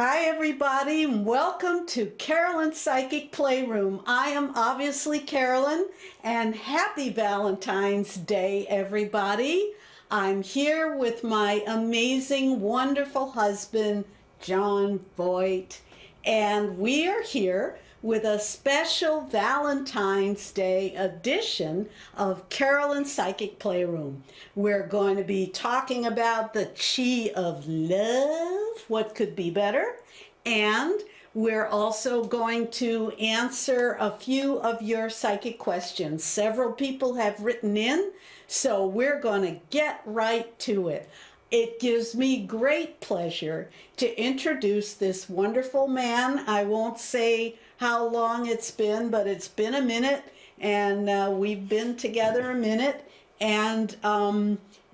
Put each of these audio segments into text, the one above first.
Hi, everybody. Welcome to Carolyn's Psychic Playroom. I am obviously Carolyn, and happy Valentine's Day, everybody. I'm here with my amazing, wonderful husband, John Voigt, and we are here with a special Valentine's Day edition of Carolyn's Psychic Playroom. We're going to be talking about the chi of love, what could be better, and we're also going to answer a few of your psychic questions. Several people have written in, so we're going to get right to it. It gives me great pleasure to introduce this wonderful man. I won't say how long it's been, but it's been a minute, and we've been together a minute. And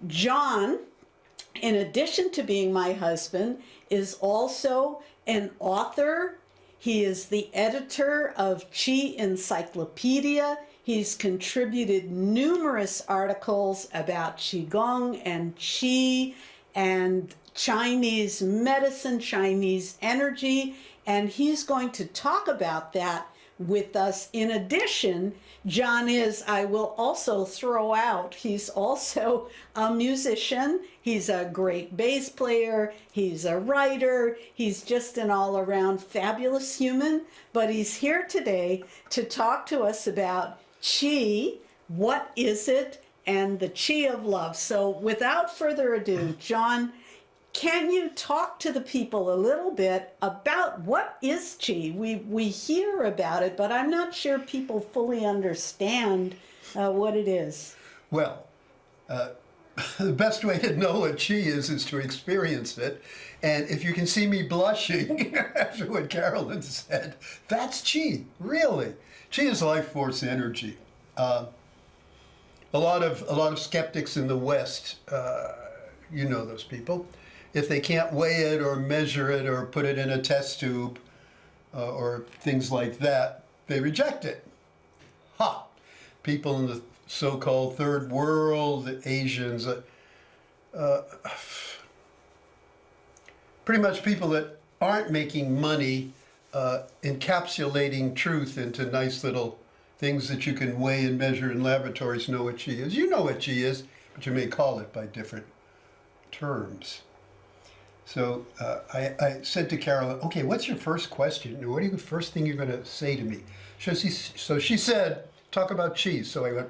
John, in addition to being my husband, is also an author. He is the editor of Chi Encyclopedia. He's contributed numerous articles about Qigong and Qi and Chinese medicine, Chinese energy, and he's going to talk about that with us. In addition, John is, I will also throw out, he's also a musician. He's a great bass player. He's a writer. He's just an all-around fabulous human. But he's here today to talk to us about Qi, what is it, and the Qi of love. So without further ado, John, can you talk to the people a little bit about what is Qi? We hear about it, but I'm not sure people fully understand what it is. Well, the best way to know what Qi is to experience it. And if you can see me blushing after what Carolyn said, that's Qi, really. Qi is life force energy. A lot of skeptics in the West, you know those people, if they can't weigh it or measure it or put it in a test tube or things like that, they reject it. Ha! People in the so-called third world, the Asians, pretty much people that aren't making money encapsulating truth into nice little things that you can weigh and measure in laboratories know what Qi is. You know what Qi is, but you may call it by different terms. So I said to Carolyn, okay, what's your first question? What are the first thing you're going to say to me? So she said, talk about Qi. So I went,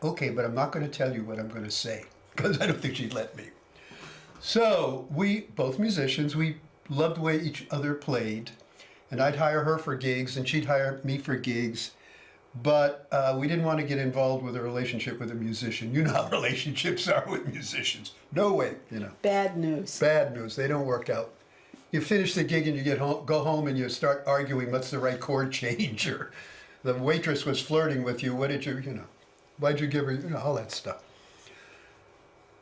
okay, but I'm not going to tell you what I'm going to say, because I don't think she'd let me. So we, both musicians, we loved the way each other played, and I'd hire her for gigs, and she'd hire me for gigs. But we didn't want to get involved with a relationship with a musician. You know how relationships are with musicians. No way, you know. Bad news. Bad news. They don't work out. You finish the gig and you get home, go home and you start arguing what's the right chord change, or the waitress was flirting with you. What did you, you know, why'd you give her, you know, all that stuff.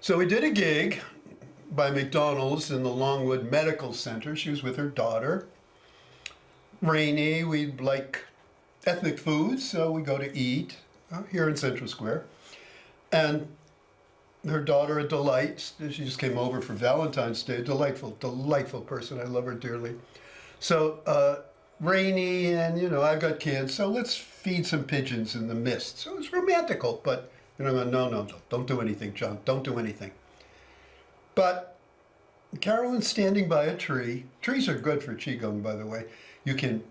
So we did a gig by McDonald's in the Longwood Medical Center. She was with her daughter. Rainy, we like ethnic foods, so we go to eat here in Central Square. And her daughter, a delight, she just came over for Valentine's Day, delightful, delightful person. I love her dearly. So rainy, and you know, I've got kids, so let's feed some pigeons in the mist. So it's romantical, but you know, no, don't do anything, John, don't do anything. But Carolyn's standing by a tree. Trees are good for Qigong, by the way. You can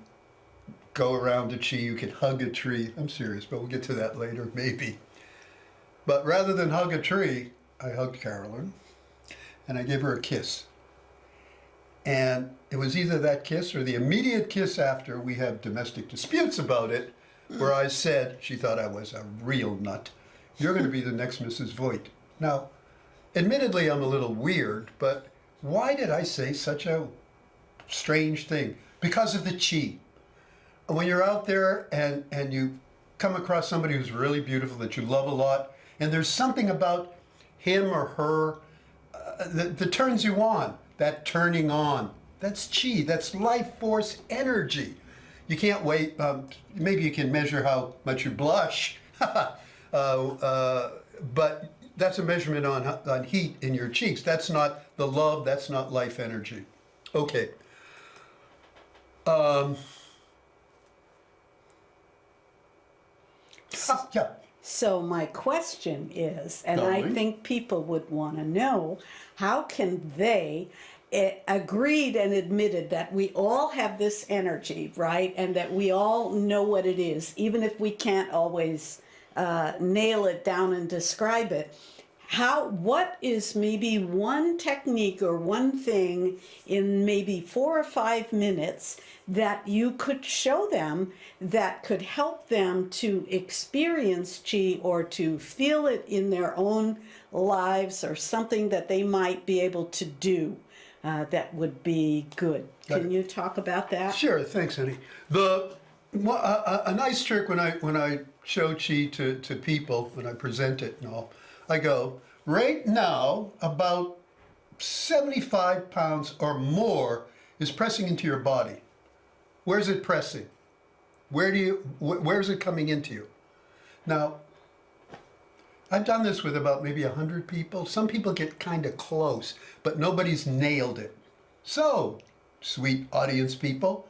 go around a tree, you can hug a tree. I'm serious, but we'll get to that later, maybe. But rather than hug a tree, I hugged Carolyn, and I gave her a kiss. And it was either that kiss or the immediate kiss after. We have domestic disputes about it, where I said, she thought I was a real nut, you're going to be the next Mrs. Voigt. Now, admittedly, I'm a little weird, but why did I say such a strange thing? Because of the Qi. When you're out there and you come across somebody who's really beautiful, that you love a lot, and there's something about him or her that turns you on, that turning on, that's Qi, that's life force energy. You can't wait, maybe you can measure how much you blush, but that's a measurement on heat in your cheeks. That's not the love, that's not life energy. Okay. Um, yeah. So my question is, and I Darling. think people would want to know, how can they agreed and admitted that we all have this energy, right? And that we all know what it is, even if we can't always nail it down and describe it. What is maybe one technique or one thing in maybe 4 or 5 minutes that you could show them that could help them to experience chi or to feel it in their own lives, or something that they might be able to do that would be good? Can you talk about that? Sure, thanks, honey. A nice trick when I show chi to people, when I present it and all, I go, right now, about 75 pounds or more is pressing into your body. Where's it pressing? Where's it coming into you? Now, I've done this with about maybe 100 people. Some people get kind of close, but nobody's nailed it. So, sweet audience people,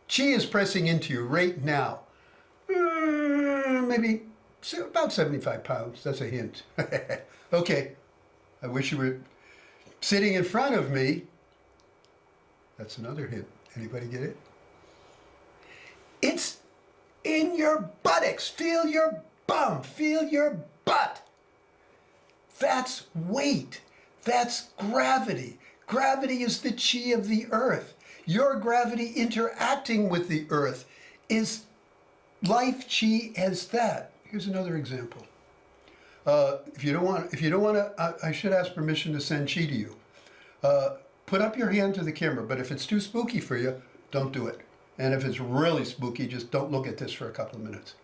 chi is pressing into you right now. Maybe about 75 pounds. That's a hint. Okay. I wish you were sitting in front of me. That's another hint. Anybody get it? It's in your buttocks. Feel your bum. Feel your butt. That's weight. That's gravity. Gravity is the chi of the earth. Your gravity interacting with the earth is life chi as that. Here's another example. If you don't want to, I should ask permission to send chi to you. Put up your hand to the camera, but if it's too spooky for you, don't do it. And if it's really spooky, just don't look at this for a couple of minutes.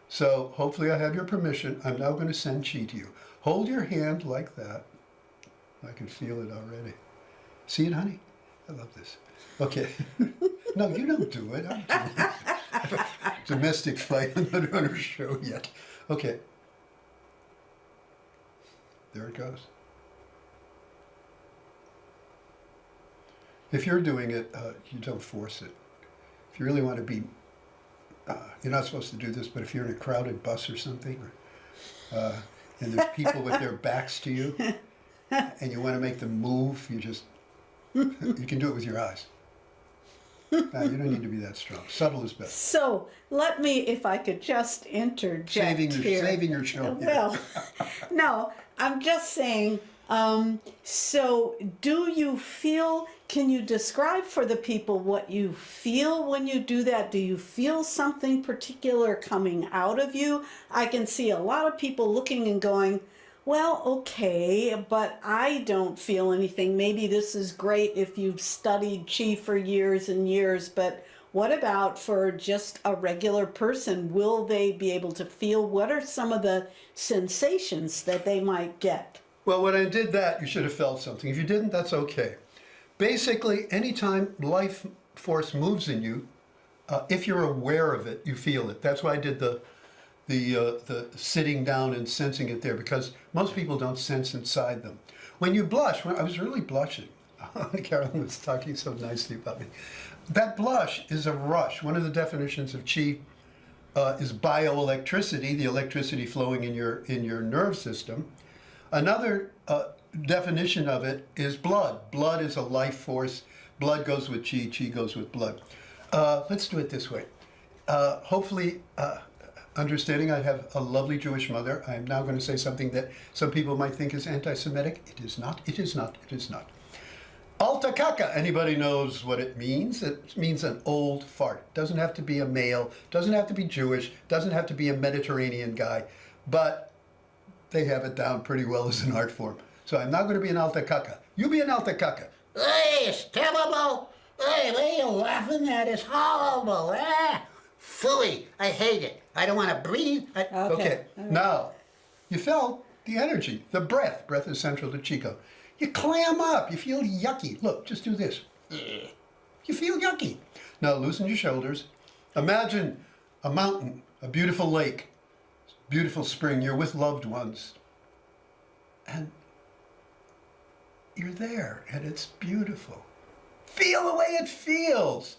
So hopefully I have your permission. I'm now going to send chi to you. Hold your hand like that. I can feel it already. See it, honey? I love this. Okay. No, you don't do it. I'm doing it. Domestic fight. I'm not on a show yet. Okay. There it goes. If you're doing it, you don't force it. If you really want to be, you're not supposed to do this, but if you're in a crowded bus or something, and there's people with their backs to you, and you want to make them move, you can do it with your eyes. You don't need to be that strong. Subtle is best. So let me, if I could just interject here. Saving your show. Well, no, I'm just saying, so do you feel, can you describe for the people what you feel when you do that? Do you feel something particular coming out of you? I can see a lot of people looking and going, well, okay, but I don't feel anything. Maybe this is great if you've studied chi for years and years, but what about for just a regular person? Will they be able to feel? What are some of the sensations that they might get? Well, when I did that, you should have felt something. If you didn't, that's okay. Basically, anytime life force moves in you, if you're aware of it, you feel it. That's why I did the sitting down and sensing it there, because most people don't sense inside them. When you blush, I was really blushing. Carolyn was talking so nicely about me. That blush is a rush. One of the definitions of chi is bioelectricity, the electricity flowing in your nerve system. Another definition of it is blood. Blood is a life force. Blood goes with chi, chi goes with blood. Let's do it this way. Hopefully, understanding I have a lovely Jewish mother, I'm now going to say something that some people might think is anti-Semitic. It is not, it is not, it is not. Alta caca, anybody knows what it means? It means an old fart. Doesn't have to be a male, doesn't have to be Jewish, doesn't have to be a Mediterranean guy, but they have it down pretty well as an art form. So I'm not going to be an alta caca. You be an alta caca. Hey, it's terrible. Hey, what are you laughing at? It's horrible. Phooey, I hate it. I don't want to breathe. Okay, now, you felt the energy, the breath. Breath is central to Chico. You clam up, you feel yucky. Look, just do this. You feel yucky. Now loosen your shoulders. Imagine a mountain, a beautiful lake, beautiful spring. You're with loved ones. And you're there, and it's beautiful. Feel the way it feels.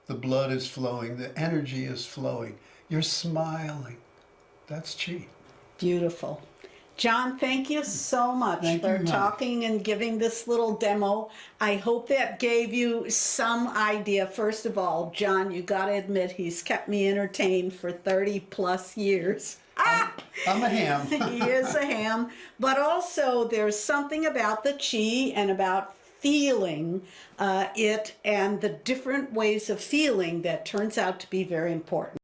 The blood is flowing, the energy is flowing. You're smiling. That's chi. Beautiful. John, thank you so much Thank for you, Mom. talking and giving this little demo. I hope that gave you some idea. First of all, John, you got to admit he's kept me entertained for 30 plus years. I'm a ham. He is a ham. But also, there's something about the chi and about feeling it and the different ways of feeling that turns out to be very important.